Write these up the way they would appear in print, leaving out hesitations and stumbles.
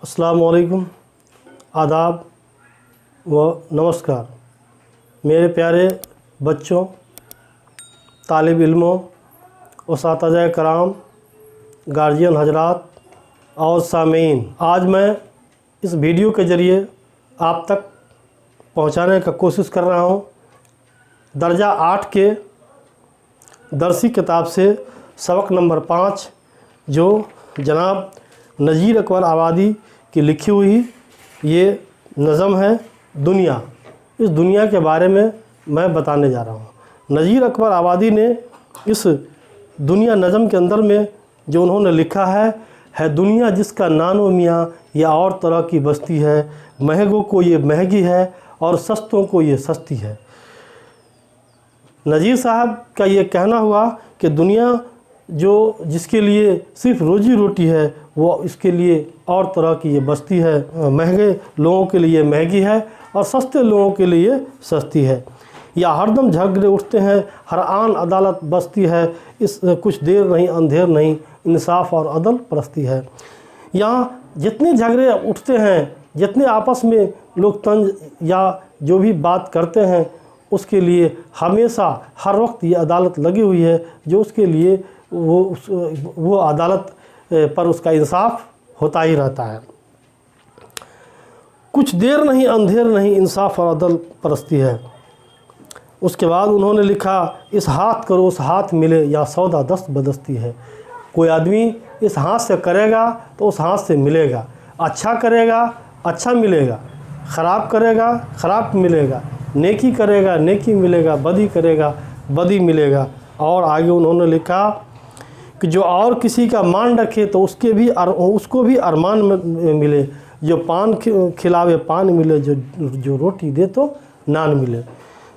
अस्सलाम वालेकुम, आदाब व नमस्कार। मेरे प्यारे बच्चों, तालिब इल्मों, उस्ताद कराम, गार्जियन हजरात और सामीन, आज मैं इस वीडियो के ज़रिए आप तक पहुंचाने का कोशिश कर रहा हूं दर्जा 8 के दरसी किताब से सबक नंबर 5, जो जनाब नज़ीर अकबर आबादी की लिखी हुई ये नज़म है दुनिया। इस दुनिया के बारे में मैं बताने जा रहा हूँ। नज़ीर अकबर आबादी ने इस दुनिया नज़म के अंदर में जो उन्होंने लिखा है दुनिया जिसका नानो मियाँ या और तरह की बस्ती है, महंगों को ये महंगी है और सस्तों को ये सस्ती है। नज़ीर साहब का ये कहना हुआ कि दुनिया जो जिसके लिए सिर्फ रोजी रोटी है वो इसके लिए और तरह की ये बस्ती है, महंगे लोगों के लिए महंगी है और सस्ते लोगों के लिए सस्ती है। या हरदम झगड़े उठते हैं, हर आन अदालत बसती है, इस कुछ देर नहीं अंधेर नहीं, इंसाफ और अदल परस्ती है। यहाँ जितने झगड़े उठते हैं, जितने आपस में लोग तंज या जो भी बात करते हैं, उसके लिए हमेशा हर वक्त ये अदालत लगी हुई है जो उसके लिए वो अदालत पर उसका इंसाफ होता ही रहता है। कुछ देर नहीं अंधेर नहीं, इंसाफ और अदल परस्ती है। उसके बाद उन्होंने लिखा, इस हाथ करो उस हाथ मिले या सौदा दस्त बदस्ती है। कोई आदमी इस हाथ से करेगा तो उस हाथ से मिलेगा, अच्छा करेगा अच्छा मिलेगा, ख़राब करेगा ख़राब मिलेगा, नेकी करेगा नेकी मिलेगा, बदी करेगा बदी मिलेगा। और आगे उन्होंने लिखा कि जो और किसी का मान रखे तो उसको भी अरमान मिले, जो पान खिलावे पान मिले, जो रोटी दे तो नान मिले।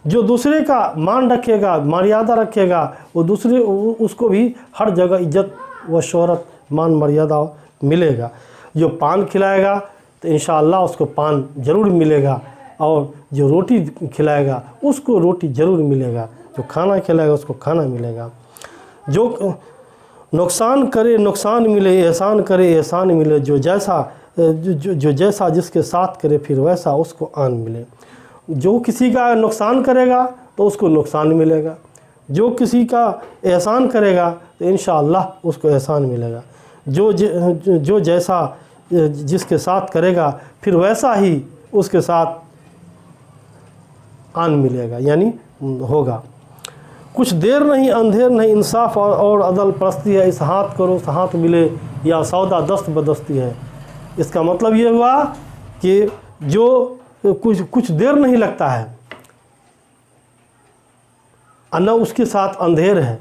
जो दूसरे का मान रखेगा, मर्यादा रखेगा, वो दूसरे उसको भी हर जगह इज्जत व शोहरत मान मर्यादा मिलेगा। जो पान खिलाएगा तो इंशाअल्लाह उसको पान ज़रूर मिलेगा, और जो रोटी खिलाएगा उसको रोटी ज़रूर मिलेगा, जो खाना खिलाएगा उसको खाना मिलेगा। जो नुकसान करे नुकसान मिले, एहसान करे एहसान मिले, जो जैसा जिसके साथ करे फिर वैसा उसको आन मिले। जो किसी का नुकसान करेगा तो उसको नुकसान मिलेगा, जो किसी का एहसान करेगा तो इंशाअल्लाह उसको एहसान मिलेगा। जो जैसा जिसके साथ करेगा फिर वैसा ही उसके साथ आन मिलेगा, यानी होगा। कुछ देर नहीं अंधेर नहीं, इंसाफ और अदल परस्ती है। इस हाथ करो उस हाथ मिले या सौदा दस्त बदस्ती है। इसका मतलब ये हुआ कि जो कुछ देर नहीं लगता है न उसके साथ अंधेर है।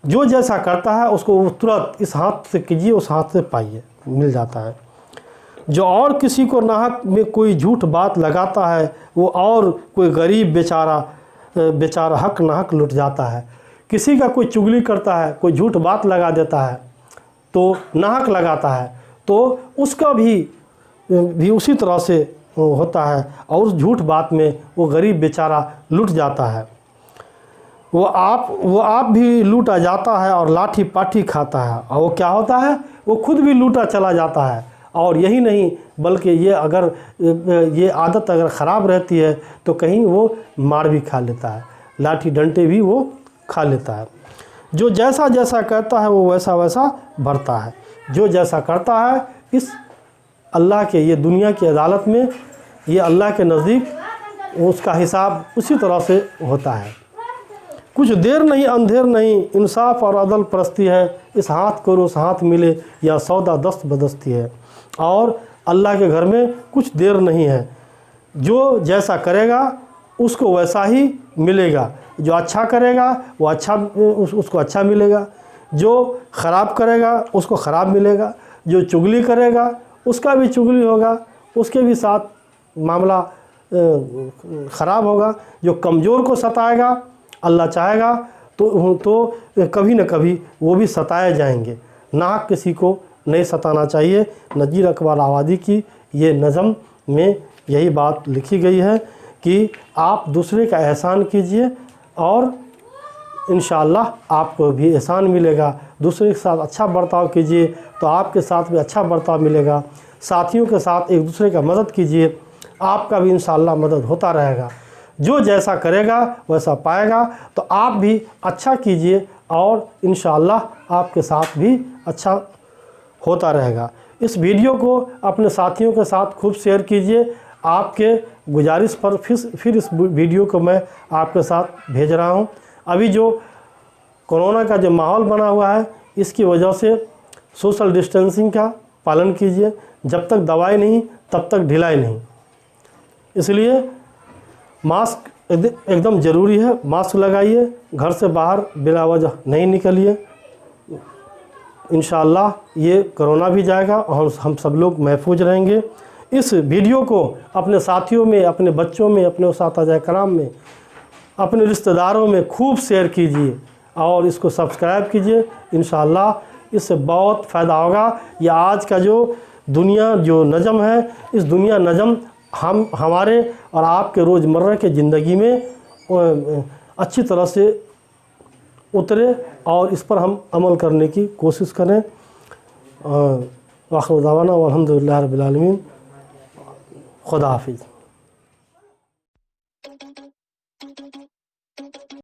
जो जैसा करता है उसको तुरंत इस हाथ से कीजिए उस हाथ से पाइए, मिल जाता है। जो और किसी को नाहक में कोई झूठ बात लगाता है, वो और कोई गरीब बेचारा हक नाहक लुट जाता है। किसी का कोई चुगली करता है, कोई झूठ बात लगा देता है तो नाहक लगाता है, तो उसका भी उसी तरह से होता है, और उस झूठ बात में वो गरीब बेचारा लुट जाता है। वो आप भी लूटा जाता है और लाठी पाठी खाता है, और वो क्या होता है, वो खुद भी लूटा चला जाता है। और यही नहीं बल्कि ये आदत अगर ख़राब रहती है तो कहीं वो मार भी खा लेता है, लाठी डंडे भी वो खा लेता है। जो जैसा जैसा करता है वो वैसा वैसा भरता है। जो जैसा करता है इस अल्लाह के ये दुनिया की अदालत में, ये अल्लाह के नज़दीक उसका हिसाब उसी तरह से होता है। कुछ देर नहीं अंधेर नहीं, इंसाफ और अदल परस्ती है। इस हाथ करो उस हाथ मिले या सौदा दस्त बदस्ती है। और अल्लाह के घर में कुछ देर नहीं है। जो जैसा करेगा उसको वैसा ही मिलेगा। जो अच्छा करेगा वो उसको अच्छा मिलेगा, जो ख़राब करेगा उसको ख़राब मिलेगा, जो चुगली करेगा उसका भी चुगली होगा, उसके भी साथ मामला ख़राब होगा। जो कमज़ोर को सताएगा, अल्लाह चाहेगा तो कभी न कभी वो भी सताए जाएंगे। ना किसी को नहीं सताना चाहिए। नज़ीर अकबर आबादी की ये नज़म में यही बात लिखी गई है कि आप दूसरे का एहसान कीजिए और इंशाअल्लाह आपको भी एहसान मिलेगा दूसरे के साथ अच्छा बर्ताव कीजिए तो आपके साथ भी अच्छा बर्ताव मिलेगा। साथियों के साथ एक दूसरे का मदद कीजिए, आपका भी इंशाअल्लाह मदद होता रहेगा। जो जैसा करेगा वैसा पाएगा। तो आप भी अच्छा कीजिए और इंशाअल्लाह आपके साथ भी अच्छा होता रहेगा। इस वीडियो को अपने साथियों के साथ खूब शेयर कीजिए। आपके गुजारिश पर फिर इस वीडियो को मैं आपके साथ भेज रहा हूं। अभी जो कोरोना का जो माहौल बना हुआ है, इसकी वजह से सोशल डिस्टेंसिंग का पालन कीजिए। जब तक दवाई नहीं तब तक ढिलाई नहीं, इसलिए मास्क एकदम ज़रूरी है। मास्क लगाइए, घर से बाहर बिला वजह नहीं निकलिए। इंशाअल्लाह ये कोरोना भी जाएगा और हम सब लोग महफूज रहेंगे। इस वीडियो को अपने साथियों में, अपने बच्चों में, अपने उस्ताद कराम में, अपने रिश्तेदारों में खूब शेयर कीजिए और इसको सब्सक्राइब कीजिए। इंशाअल्लाह इससे बहुत फ़ायदा होगा। ये आज का जो दुनिया जो नज़म है, इस दुनिया नज़म हमारे और आपके रोज़मर्रा के ज़िंदगी में अच्छी तरह से उतरे और इस पर हम अमल करने की कोशिश करें। वाखिर दावाना अल्हम्दुलिल्लाहि रब्बिल आलमीन। खुदा हाफिज़।